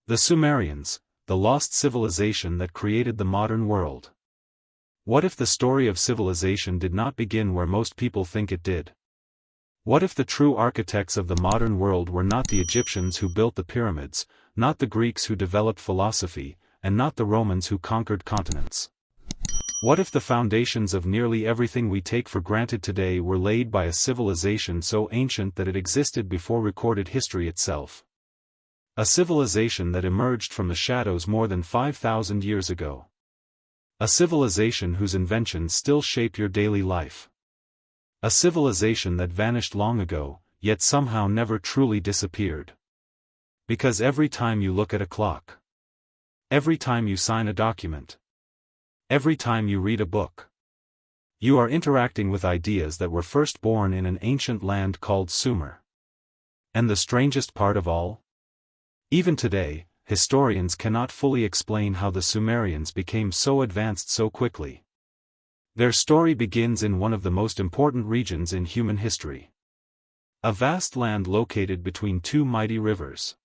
The Sumerians, the lost civilization that created the modern world. What if the story of civilization did not begin where most people think it did? What if the true architects of the modern world were not the Egyptians who built the pyramids, not the Greeks who developed philosophy, and not the Romans who conquered continents? What if the foundations of nearly everything we take for granted today were laid by a civilization so ancient that it existed before recorded history itself? A civilization that emerged from the shadows more than 5,000 years ago. A civilization whose inventions still shape your daily life. A civilization that vanished long ago, yet somehow never truly disappeared. Because every time you look at a clock, every time you sign a document, every time you read a book, you are interacting with ideas that were first born in an ancient land called Sumer. And the strangest part of all? Even today, historians cannot fully explain how the Sumerians became so advanced so quickly. Their story begins in one of the most important regions in human history. A vast land located between two mighty rivers,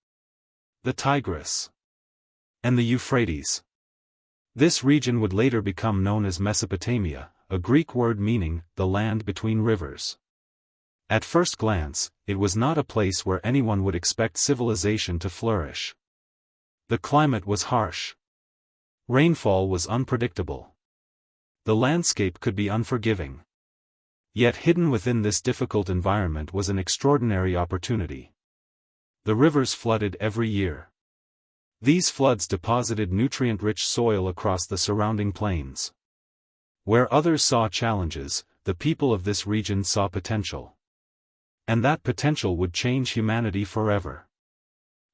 the Tigris and the Euphrates. This region would later become known as Mesopotamia, a Greek word meaning, the land between rivers. At first glance, it was not a place where anyone would expect civilization to flourish. The climate was harsh. Rainfall was unpredictable. The landscape could be unforgiving. Yet hidden within this difficult environment was an extraordinary opportunity. The rivers flooded every year. These floods deposited nutrient-rich soil across the surrounding plains. Where others saw challenges, the people of this region saw potential. And that potential would change humanity forever.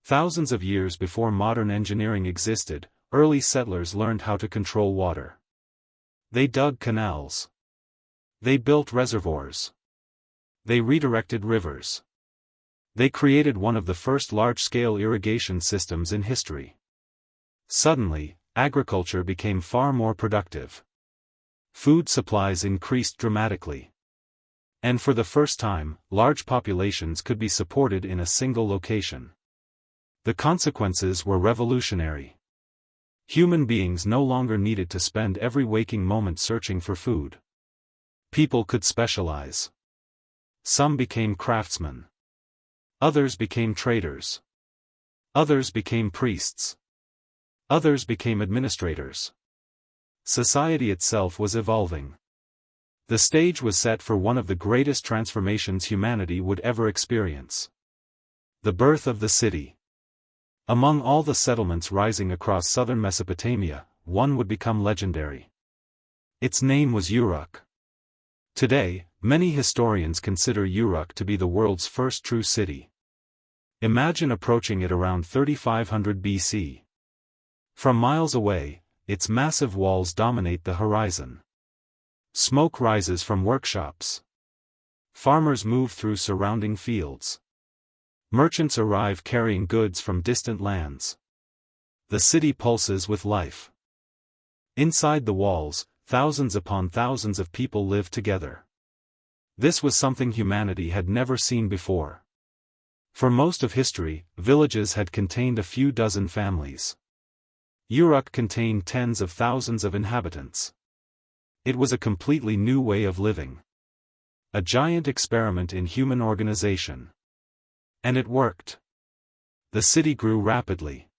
Thousands of years before modern engineering existed, early settlers learned how to control water. They dug canals. They built reservoirs. They redirected rivers. They created one of the first large-scale irrigation systems in history. Suddenly, agriculture became far more productive. Food supplies increased dramatically. And for the first time, large populations could be supported in a single location. The consequences were revolutionary. Human beings no longer needed to spend every waking moment searching for food. People could specialize. Some became craftsmen. Others became traders. Others became priests. Others became administrators. Society itself was evolving. The stage was set for one of the greatest transformations humanity would ever experience. The birth of the city. Among all the settlements rising across southern Mesopotamia, one would become legendary. Its name was Uruk. Today, many historians consider Uruk to be the world's first true city. Imagine approaching it around 3500 BC. From miles away, its massive walls dominate the horizon. Smoke rises from workshops. Farmers move through surrounding fields. Merchants arrive carrying goods from distant lands. The city pulses with life. Inside the walls, thousands upon thousands of people live together. This was something humanity had never seen before. For most of history, villages had contained a few dozen families. Uruk contained tens of thousands of inhabitants. It was a completely new way of living. A giant experiment in human organization. And it worked. The city grew rapidly.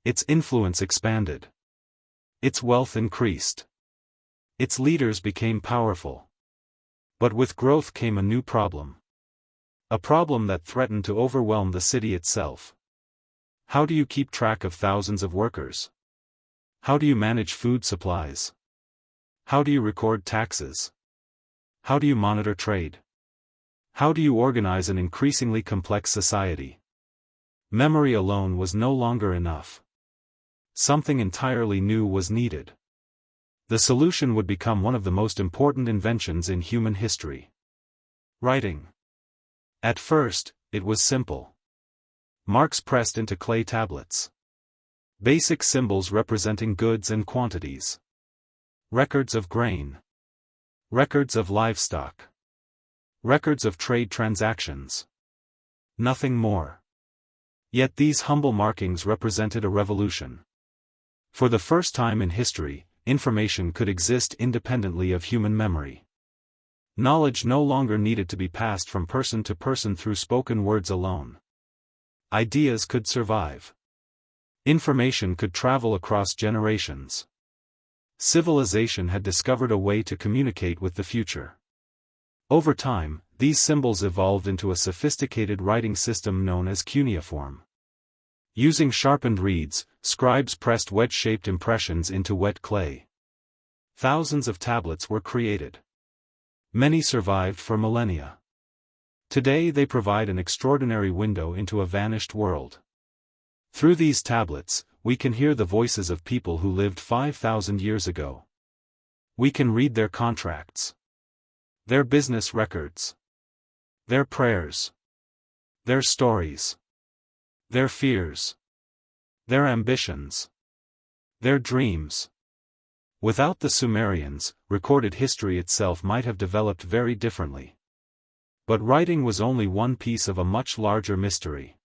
Its influence expanded. Its wealth increased. Its leaders became powerful. But with growth came a new problem. A problem that threatened to overwhelm the city itself. How do you keep track of thousands of workers? How do you manage food supplies? How do you record taxes? How do you monitor trade? How do you organize an increasingly complex society? Memory alone was no longer enough. Something entirely new was needed. The solution would become one of the most important inventions in human history. Writing. At first, it was simple. Marks pressed into clay tablets. Basic symbols representing goods and quantities. Records of grain. Records of livestock. Records of trade transactions. Nothing more. Yet these humble markings represented a revolution. For the first time in history, information could exist independently of human memory. Knowledge no longer needed to be passed from person to person through spoken words alone. Ideas could survive. Information could travel across generations. Civilization had discovered a way to communicate with the future. Over time, these symbols evolved into a sophisticated writing system known as cuneiform. Using sharpened reeds, scribes pressed wedge-shaped impressions into wet clay. Thousands of tablets were created. Many survived for millennia. Today they provide an extraordinary window into a vanished world. Through these tablets, we can hear the voices of people who lived 5,000 years ago. We can read their contracts, their business records, their prayers, their stories, their fears, their ambitions, their dreams. Without the Sumerians, recorded history itself might have developed very differently. But writing was only one piece of a much larger mystery.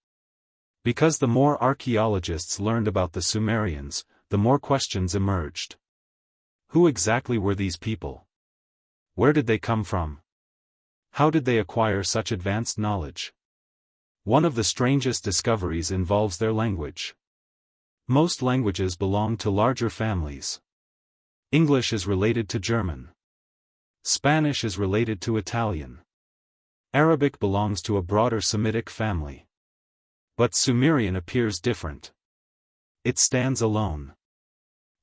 Because the more archaeologists learned about the Sumerians, the more questions emerged. Who exactly were these people? Where did they come from? How did they acquire such advanced knowledge? One of the strangest discoveries involves their language. Most languages belong to larger families. English is related to German. Spanish is related to Italian. Arabic belongs to a broader Semitic family. But Sumerian appears different. It stands alone.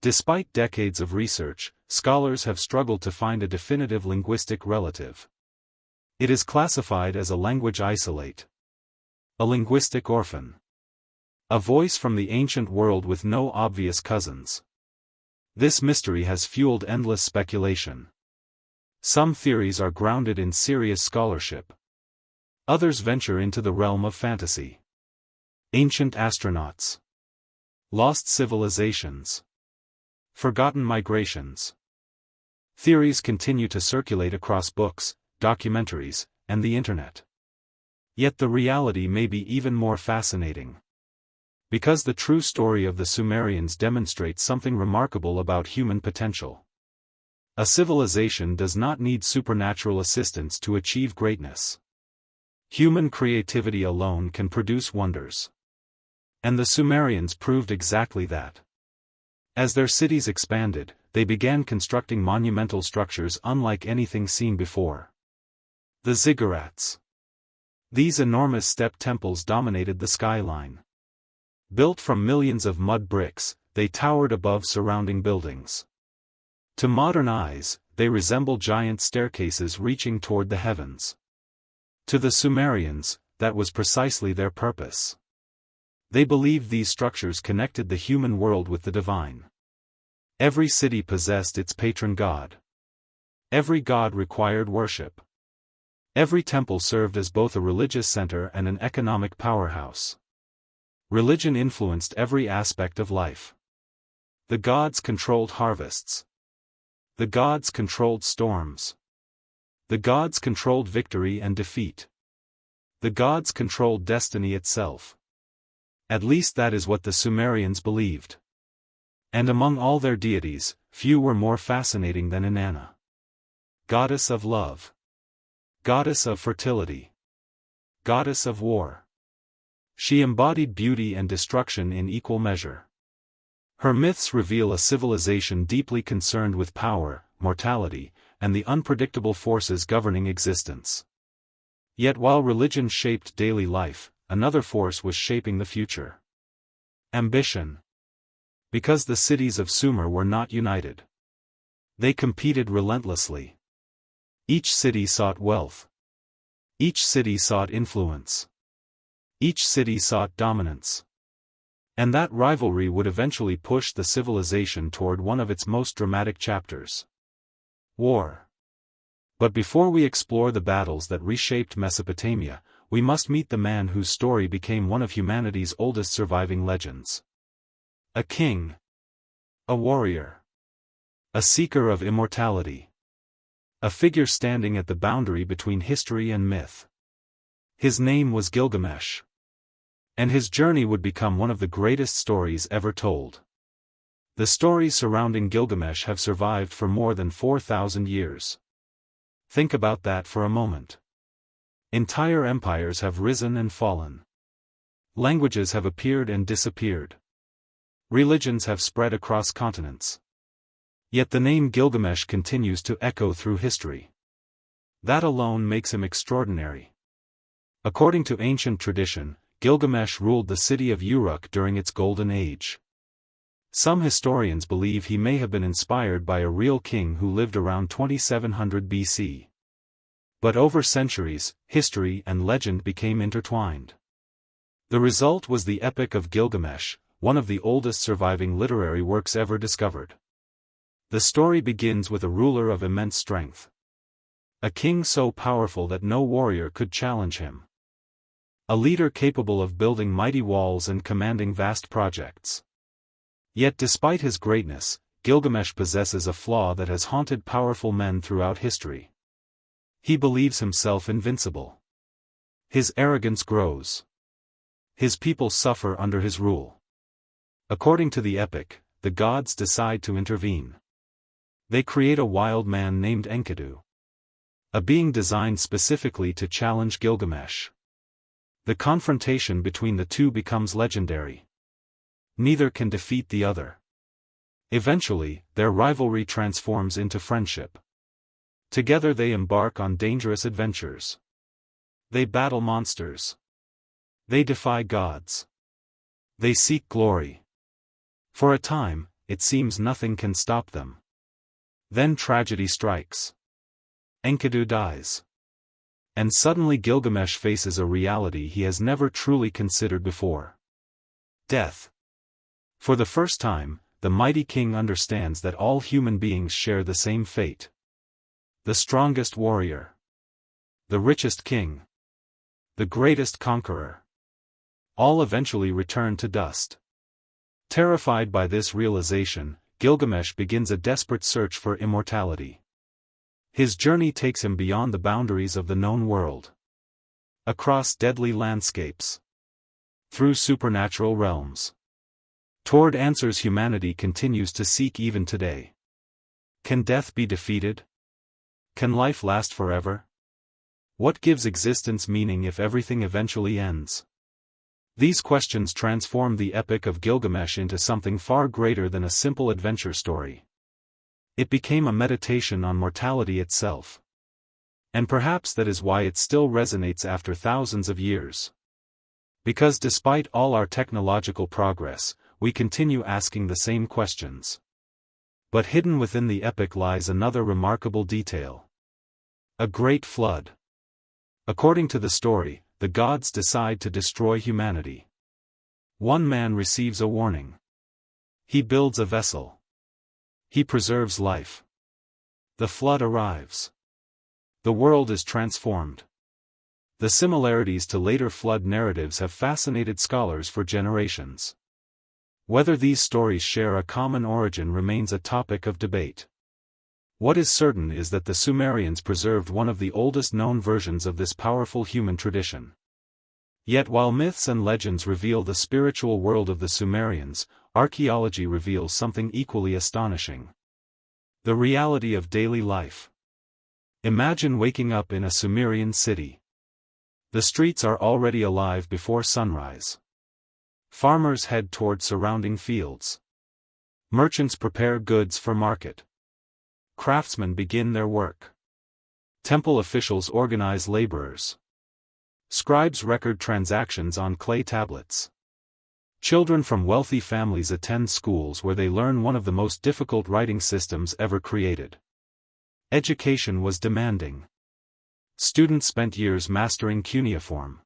Despite decades of research, scholars have struggled to find a definitive linguistic relative. It is classified as a language isolate. A linguistic orphan. A voice from the ancient world with no obvious cousins. This mystery has fueled endless speculation. Some theories are grounded in serious scholarship. Others venture into the realm of fantasy. Ancient astronauts. Lost civilizations. Forgotten migrations. Theories continue to circulate across books, documentaries, and the internet. Yet the reality may be even more fascinating. Because the true story of the Sumerians demonstrates something remarkable about human potential. A civilization does not need supernatural assistance to achieve greatness. Human creativity alone can produce wonders. And the Sumerians proved exactly that. As their cities expanded, they began constructing monumental structures unlike anything seen before. The ziggurats. These enormous step temples dominated the skyline. Built from millions of mud bricks, they towered above surrounding buildings. To modern eyes, they resemble giant staircases reaching toward the heavens. To the Sumerians, that was precisely their purpose. They believed these structures connected the human world with the divine. Every city possessed its patron god. Every god required worship. Every temple served as both a religious center and an economic powerhouse. Religion influenced every aspect of life. The gods controlled harvests. The gods controlled storms. The gods controlled victory and defeat. The gods controlled destiny itself. At least that is what the Sumerians believed. And among all their deities, few were more fascinating than Inanna. Goddess of love. Goddess of fertility. Goddess of war. She embodied beauty and destruction in equal measure. Her myths reveal a civilization deeply concerned with power, mortality, and the unpredictable forces governing existence. Yet while religion shaped daily life, another force was shaping the future. Ambition. Because the cities of Sumer were not united. They competed relentlessly. Each city sought wealth. Each city sought influence. Each city sought dominance. And that rivalry would eventually push the civilization toward one of its most dramatic chapters. War. But before we explore the battles that reshaped Mesopotamia, we must meet the man whose story became one of humanity's oldest surviving legends. A king. A warrior. A seeker of immortality. A figure standing at the boundary between history and myth. His name was Gilgamesh. And his journey would become one of the greatest stories ever told. The stories surrounding Gilgamesh have survived for more than 4,000 years. Think about that for a moment. Entire empires have risen and fallen. Languages have appeared and disappeared. Religions have spread across continents. Yet the name Gilgamesh continues to echo through history. That alone makes him extraordinary. According to ancient tradition, Gilgamesh ruled the city of Uruk during its golden age. Some historians believe he may have been inspired by a real king who lived around 2700 BC. But over centuries, history and legend became intertwined. The result was the Epic of Gilgamesh, one of the oldest surviving literary works ever discovered. The story begins with a ruler of immense strength. A king so powerful that no warrior could challenge him. A leader capable of building mighty walls and commanding vast projects. Yet despite his greatness, Gilgamesh possesses a flaw that has haunted powerful men throughout history. He believes himself invincible. His arrogance grows. His people suffer under his rule. According to the epic, the gods decide to intervene. They create a wild man named Enkidu. A being designed specifically to challenge Gilgamesh. The confrontation between the two becomes legendary. Neither can defeat the other. Eventually, their rivalry transforms into friendship. Together they embark on dangerous adventures. They battle monsters. They defy gods. They seek glory. For a time, it seems nothing can stop them. Then tragedy strikes. Enkidu dies. And suddenly Gilgamesh faces a reality he has never truly considered before. Death. For the first time, the mighty king understands that all human beings share the same fate. The strongest warrior. The richest king. The greatest conqueror. All eventually return to dust. Terrified by this realization, Gilgamesh begins a desperate search for immortality. His journey takes him beyond the boundaries of the known world. Across deadly landscapes. Through supernatural realms. Toward answers humanity continues to seek even today. Can death be defeated? Can life last forever? What gives existence meaning if everything eventually ends? These questions transform the Epic of Gilgamesh into something far greater than a simple adventure story. It became a meditation on mortality itself. And perhaps that is why it still resonates after thousands of years. Because despite all our technological progress, we continue asking the same questions. But hidden within the epic lies another remarkable detail. A great flood. According to the story, the gods decide to destroy humanity. One man receives a warning. He builds a vessel. He preserves life. The flood arrives. The world is transformed. The similarities to later flood narratives have fascinated scholars for generations. Whether these stories share a common origin remains a topic of debate. What is certain is that the Sumerians preserved one of the oldest known versions of this powerful human tradition. Yet while myths and legends reveal the spiritual world of the Sumerians, archaeology reveals something equally astonishing. The reality of daily life. Imagine waking up in a Sumerian city. The streets are already alive before sunrise. Farmers head toward surrounding fields. Merchants prepare goods for market. Craftsmen begin their work. Temple officials organize laborers. Scribes record transactions on clay tablets. Children from wealthy families attend schools where they learn one of the most difficult writing systems ever created. Education was demanding. Students spent years mastering cuneiform.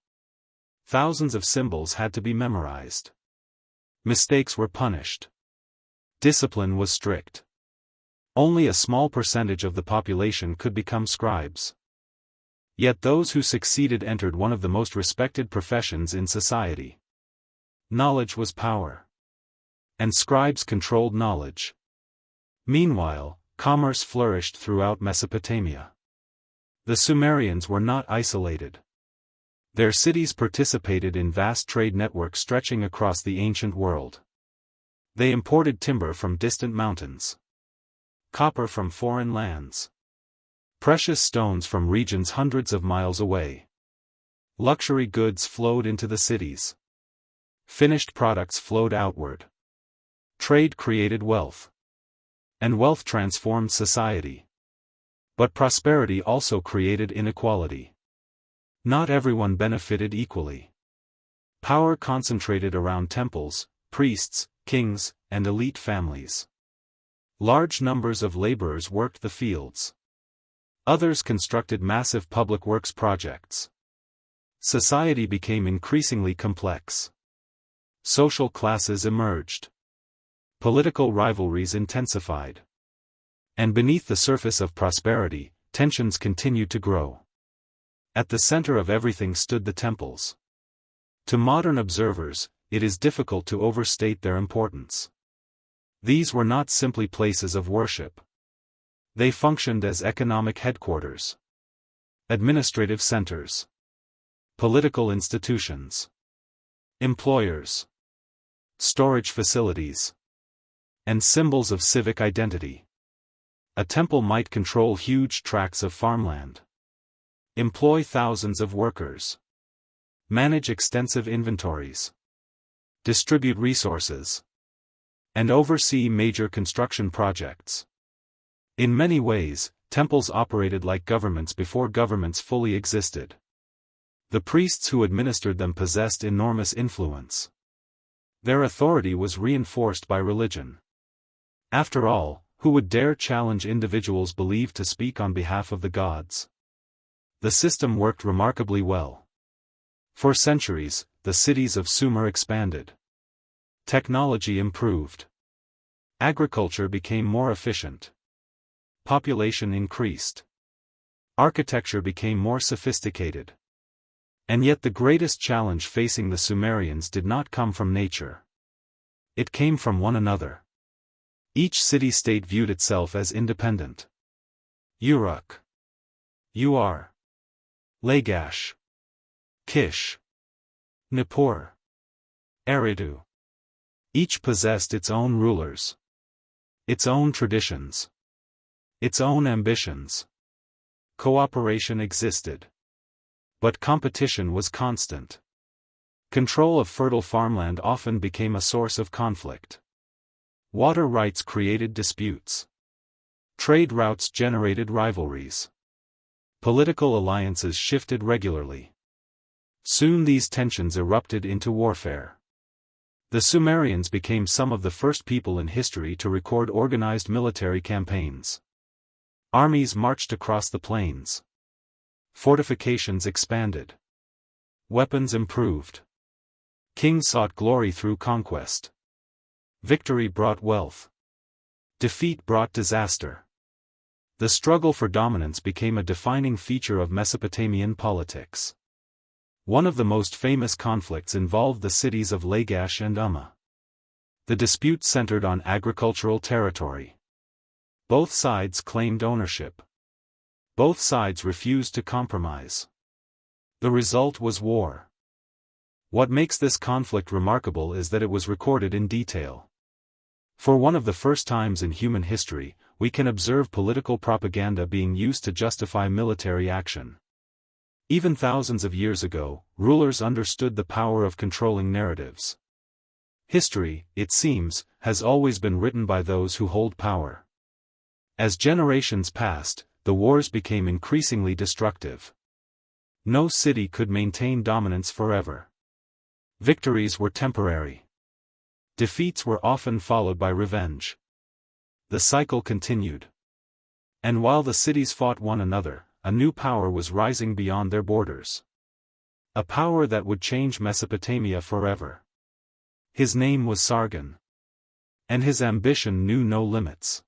Thousands of symbols had to be memorized. Mistakes were punished. Discipline was strict. Only a small percentage of the population could become scribes. Yet those who succeeded entered one of the most respected professions in society. Knowledge was power. And scribes controlled knowledge. Meanwhile, commerce flourished throughout Mesopotamia. The Sumerians were not isolated. Their cities participated in vast trade networks stretching across the ancient world. They imported timber from distant mountains, copper from foreign lands, precious stones from regions hundreds of miles away. Luxury goods flowed into the cities. Finished products flowed outward. Trade created wealth. And wealth transformed society. But prosperity also created inequality. Not everyone benefited equally. Power concentrated around temples, priests, kings, and elite families. Large numbers of laborers worked the fields. Others constructed massive public works projects. Society became increasingly complex. Social classes emerged. Political rivalries intensified. And beneath the surface of prosperity, tensions continued to grow. At the center of everything stood the temples. To modern observers, it is difficult to overstate their importance. These were not simply places of worship. They functioned as economic headquarters, administrative centers, political institutions, employers, storage facilities, and symbols of civic identity. A temple might control huge tracts of farmland, employ thousands of workers, manage extensive inventories, distribute resources, and oversee major construction projects. In many ways, temples operated like governments before governments fully existed. The priests who administered them possessed enormous influence. Their authority was reinforced by religion. After all, who would dare challenge individuals believed to speak on behalf of the gods? The system worked remarkably well. For centuries, the cities of Sumer expanded. Technology improved. Agriculture became more efficient. Population increased. Architecture became more sophisticated. And yet the greatest challenge facing the Sumerians did not come from nature. It came from one another. Each city-state viewed itself as independent. Uruk, Ur, Lagash, Kish, Nippur, Eridu. Each possessed its own rulers, its own traditions, its own ambitions. Cooperation existed. But competition was constant. Control of fertile farmland often became a source of conflict. Water rights created disputes. Trade routes generated rivalries. Political alliances shifted regularly. Soon these tensions erupted into warfare. The Sumerians became some of the first people in history to record organized military campaigns. Armies marched across the plains. Fortifications expanded. Weapons improved. Kings sought glory through conquest. Victory brought wealth. Defeat brought disaster. The struggle for dominance became a defining feature of Mesopotamian politics. One of the most famous conflicts involved the cities of Lagash and Umma. The dispute centered on agricultural territory. Both sides claimed ownership. Both sides refused to compromise. The result was war. What makes this conflict remarkable is that it was recorded in detail. For one of the first times in human history, we can observe political propaganda being used to justify military action. Even thousands of years ago, rulers understood the power of controlling narratives. History, it seems, has always been written by those who hold power. As generations passed, the wars became increasingly destructive. No city could maintain dominance forever. Victories were temporary. Defeats were often followed by revenge. The cycle continued. And while the cities fought one another, a new power was rising beyond their borders. A power that would change Mesopotamia forever. His name was Sargon. And his ambition knew no limits.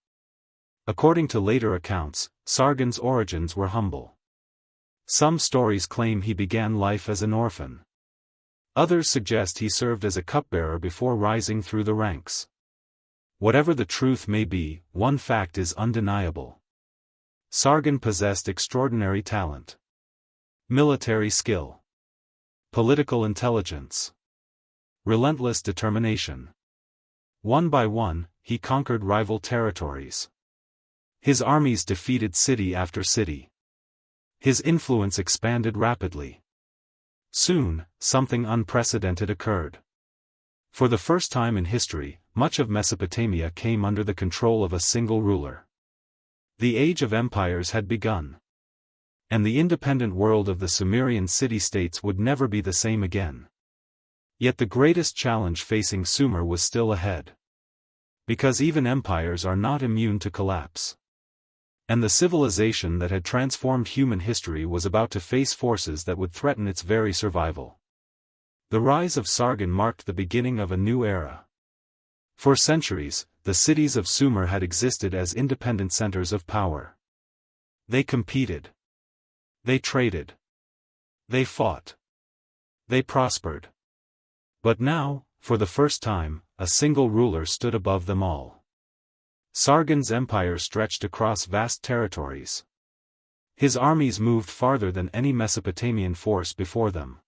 According to later accounts, Sargon's origins were humble. Some stories claim he began life as an orphan. Others suggest he served as a cupbearer before rising through the ranks. Whatever the truth may be, one fact is undeniable. Sargon possessed extraordinary talent. Military skill. Political intelligence. Relentless determination. One by one, he conquered rival territories. His armies defeated city after city. His influence expanded rapidly. Soon, something unprecedented occurred. For the first time in history, much of Mesopotamia came under the control of a single ruler. The age of empires had begun. And the independent world of the Sumerian city-states would never be the same again. Yet the greatest challenge facing Sumer was still ahead. Because even empires are not immune to collapse. And the civilization that had transformed human history was about to face forces that would threaten its very survival. The rise of Sargon marked the beginning of a new era. For centuries, the cities of Sumer had existed as independent centers of power. They competed. They traded. They fought. They prospered. But now, for the first time, a single ruler stood above them all. Sargon's empire stretched across vast territories. His armies moved farther than any Mesopotamian force before them.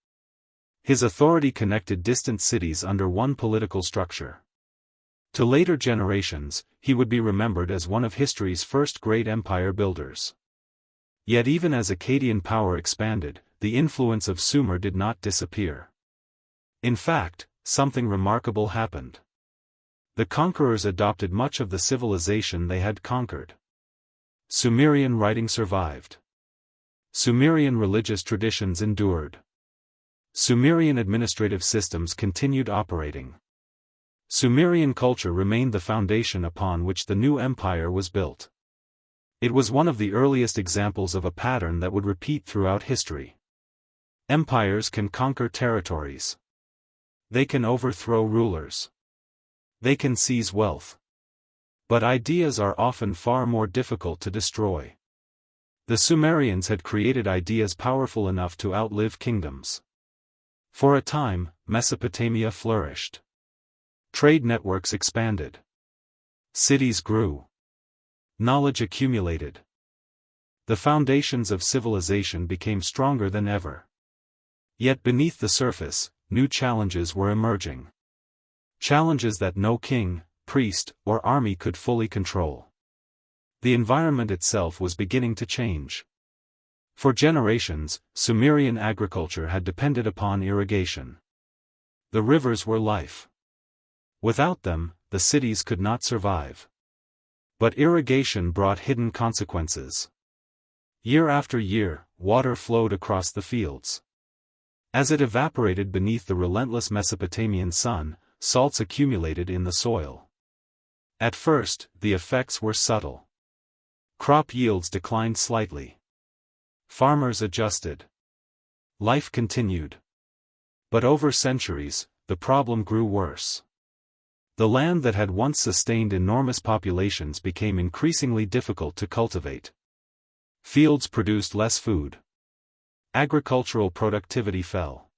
His authority connected distant cities under one political structure. To later generations, he would be remembered as one of history's first great empire builders. Yet even as Akkadian power expanded, the influence of Sumer did not disappear. In fact, something remarkable happened. The conquerors adopted much of the civilization they had conquered. Sumerian writing survived. Sumerian religious traditions endured. Sumerian administrative systems continued operating. Sumerian culture remained the foundation upon which the new empire was built. It was one of the earliest examples of a pattern that would repeat throughout history. Empires can conquer territories. They can overthrow rulers. They can seize wealth. But ideas are often far more difficult to destroy. The Sumerians had created ideas powerful enough to outlive kingdoms. For a time, Mesopotamia flourished. Trade networks expanded. Cities grew. Knowledge accumulated. The foundations of civilization became stronger than ever. Yet beneath the surface, new challenges were emerging. Challenges that no king, priest, or army could fully control. The environment itself was beginning to change. For generations, Sumerian agriculture had depended upon irrigation. The rivers were life. Without them, the cities could not survive. But irrigation brought hidden consequences. Year after year, water flowed across the fields. As it evaporated beneath the relentless Mesopotamian sun, salts accumulated in the soil. At first, the effects were subtle. Crop yields declined slightly. Farmers adjusted. Life continued. But over centuries, the problem grew worse. The land that had once sustained enormous populations became increasingly difficult to cultivate. Fields produced less food. Agricultural productivity fell.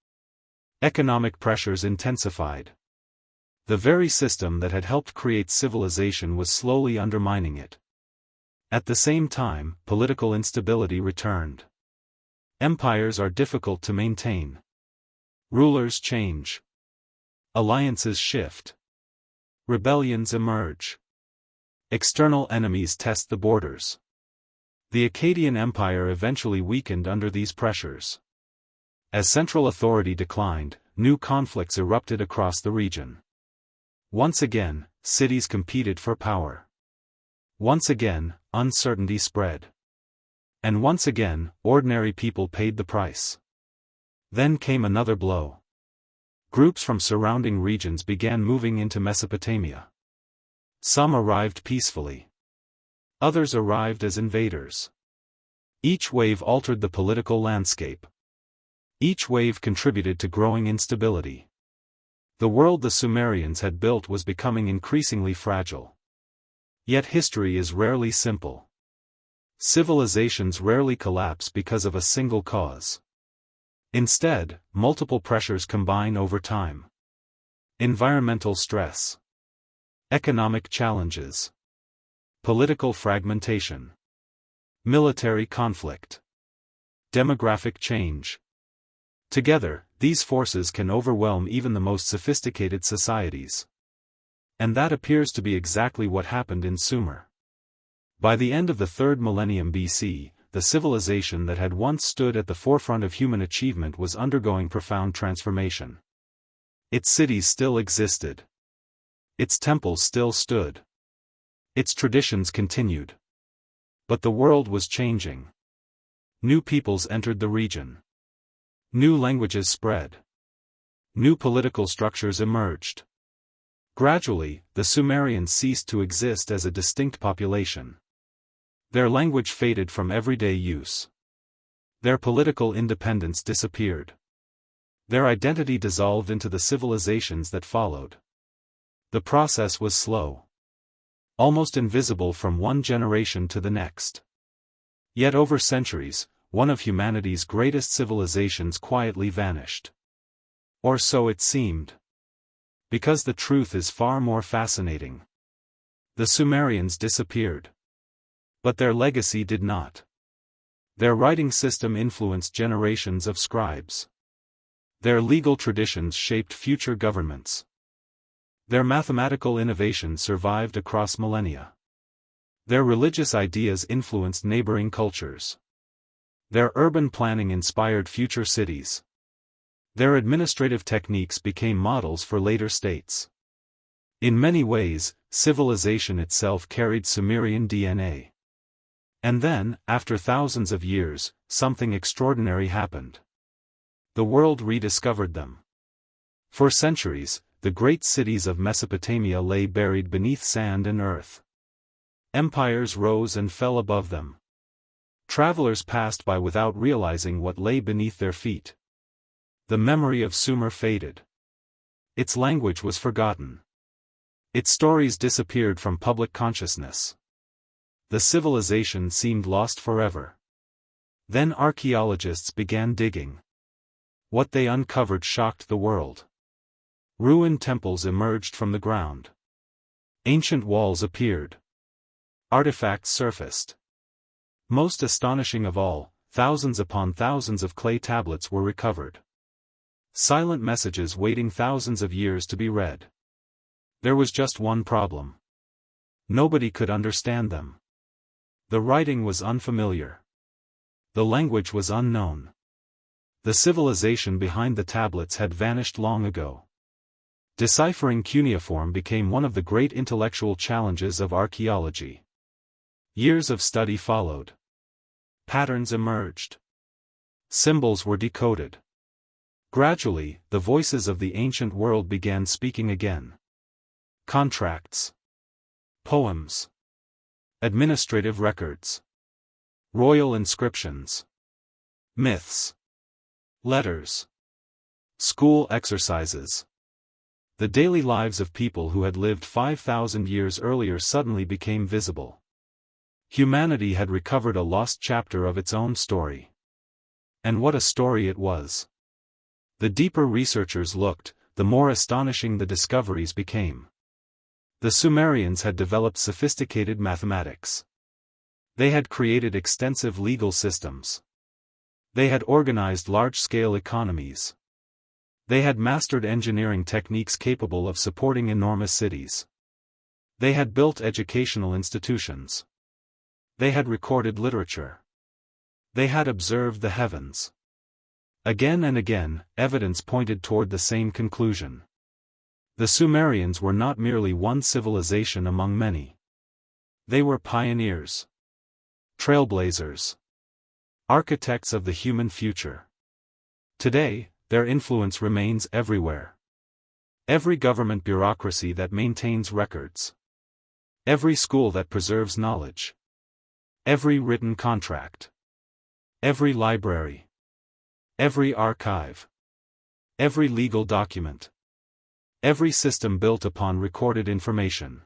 Economic pressures intensified. The very system that had helped create civilization was slowly undermining it. At the same time, political instability returned. Empires are difficult to maintain. Rulers change. Alliances shift. Rebellions emerge. External enemies test the borders. The Akkadian Empire eventually weakened under these pressures. As central authority declined, new conflicts erupted across the region. Once again, cities competed for power. Once again, uncertainty spread. And once again, ordinary people paid the price. Then came another blow. Groups from surrounding regions began moving into Mesopotamia. Some arrived peacefully. Others arrived as invaders. Each wave altered the political landscape. Each wave contributed to growing instability. The world the Sumerians had built was becoming increasingly fragile. Yet history is rarely simple. Civilizations rarely collapse because of a single cause. Instead, multiple pressures combine over time. Environmental stress. Economic challenges. Political fragmentation. Military conflict. Demographic change. Together, these forces can overwhelm even the most sophisticated societies. And that appears to be exactly what happened in Sumer. By the end of the 3rd millennium BC, the civilization that had once stood at the forefront of human achievement was undergoing profound transformation. Its cities still existed. Its temples still stood. Its traditions continued. But the world was changing. New peoples entered the region. New languages spread. New political structures emerged. Gradually, the Sumerians ceased to exist as a distinct population. Their language faded from everyday use. Their political independence disappeared. Their identity dissolved into the civilizations that followed. The process was slow. Almost invisible from one generation to the next. Yet over centuries, one of humanity's greatest civilizations quietly vanished. Or so it seemed. Because the truth is far more fascinating. The Sumerians disappeared. But their legacy did not. Their writing system influenced generations of scribes. Their legal traditions shaped future governments. Their mathematical innovations survived across millennia. Their religious ideas influenced neighboring cultures. Their urban planning inspired future cities. Their administrative techniques became models for later states. In many ways, civilization itself carried Sumerian DNA. And then, after thousands of years, something extraordinary happened. The world rediscovered them. For centuries, the great cities of Mesopotamia lay buried beneath sand and earth. Empires rose and fell above them. Travelers passed by without realizing what lay beneath their feet. The memory of Sumer faded. Its language was forgotten. Its stories disappeared from public consciousness. The civilization seemed lost forever. Then archaeologists began digging. What they uncovered shocked the world. Ruined temples emerged from the ground. Ancient walls appeared. Artifacts surfaced. Most astonishing of all, thousands upon thousands of clay tablets were recovered. Silent messages waiting thousands of years to be read. There was just one problem. Nobody could understand them. The writing was unfamiliar. The language was unknown. The civilization behind the tablets had vanished long ago. Deciphering cuneiform became one of the great intellectual challenges of archaeology. Years of study followed. Patterns emerged. Symbols were decoded. Gradually, the voices of the ancient world began speaking again. Contracts. Poems. Administrative records. Royal inscriptions. Myths. Letters. School exercises. The daily lives of people who had lived 5,000 years earlier suddenly became visible. Humanity had recovered a lost chapter of its own story. And what a story it was! The deeper researchers looked, the more astonishing the discoveries became. The Sumerians had developed sophisticated mathematics. They had created extensive legal systems. They had organized large-scale economies. They had mastered engineering techniques capable of supporting enormous cities. They had built educational institutions. They had recorded literature. They had observed the heavens. Again and again, evidence pointed toward the same conclusion. The Sumerians were not merely one civilization among many. They were pioneers. Trailblazers. Architects of the human future. Today, their influence remains everywhere. Every government bureaucracy that maintains records. Every school that preserves knowledge. Every written contract. Every library. Every archive. Every legal document. Every system built upon recorded information.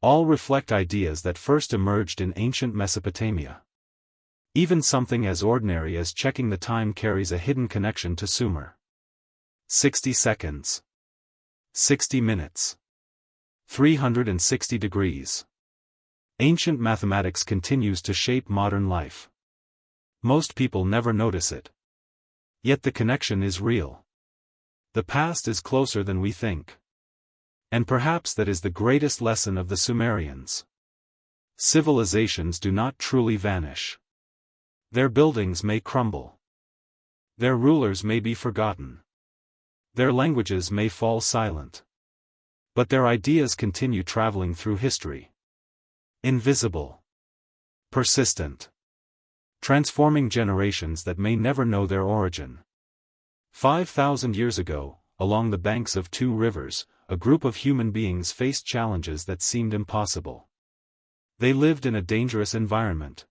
All reflect ideas that first emerged in ancient Mesopotamia. Even something as ordinary as checking the time carries a hidden connection to Sumer. 60 seconds. 60 minutes. 360 degrees. Ancient mathematics continues to shape modern life. Most people never notice it. Yet the connection is real. The past is closer than we think. And perhaps that is the greatest lesson of the Sumerians. Civilizations do not truly vanish. Their buildings may crumble. Their rulers may be forgotten. Their languages may fall silent. But their ideas continue traveling through history. Invisible. Persistent. Transforming generations that may never know their origin. 5,000 years ago, along the banks of two rivers, a group of human beings faced challenges that seemed impossible. They lived in a dangerous environment.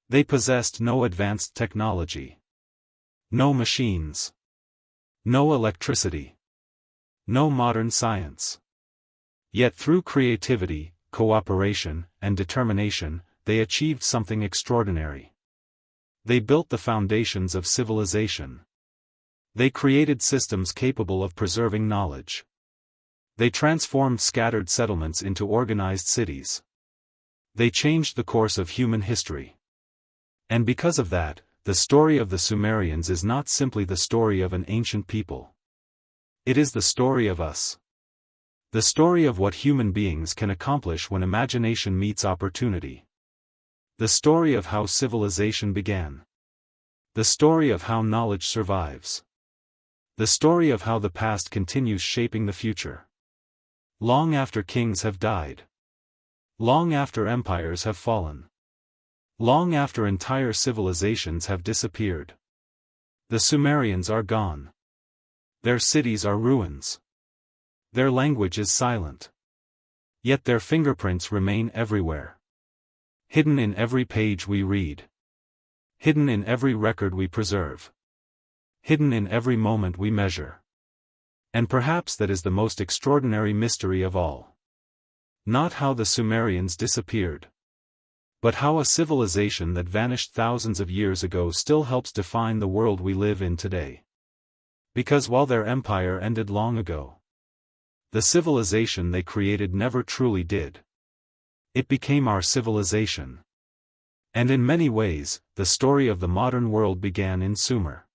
They possessed no advanced technology. No machines. No electricity. No modern science. Yet through creativity, cooperation, and determination, they achieved something extraordinary. They built the foundations of civilization. They created systems capable of preserving knowledge. They transformed scattered settlements into organized cities. They changed the course of human history. And because of that, the story of the Sumerians is not simply the story of an ancient people. It is the story of us. The story of what human beings can accomplish when imagination meets opportunity. The story of how civilization began. The story of how knowledge survives. The story of how the past continues shaping the future. Long after kings have died. Long after empires have fallen. Long after entire civilizations have disappeared. The Sumerians are gone. Their cities are ruins. Their language is silent. Yet their fingerprints remain everywhere. Hidden in every page we read. Hidden in every record we preserve. Hidden in every moment we measure. And perhaps that is the most extraordinary mystery of all. Not how the Sumerians disappeared. But how a civilization that vanished thousands of years ago still helps define the world we live in today. Because while their empire ended long ago, the civilization they created never truly did. It became our civilization. And in many ways, the story of the modern world began in Sumer.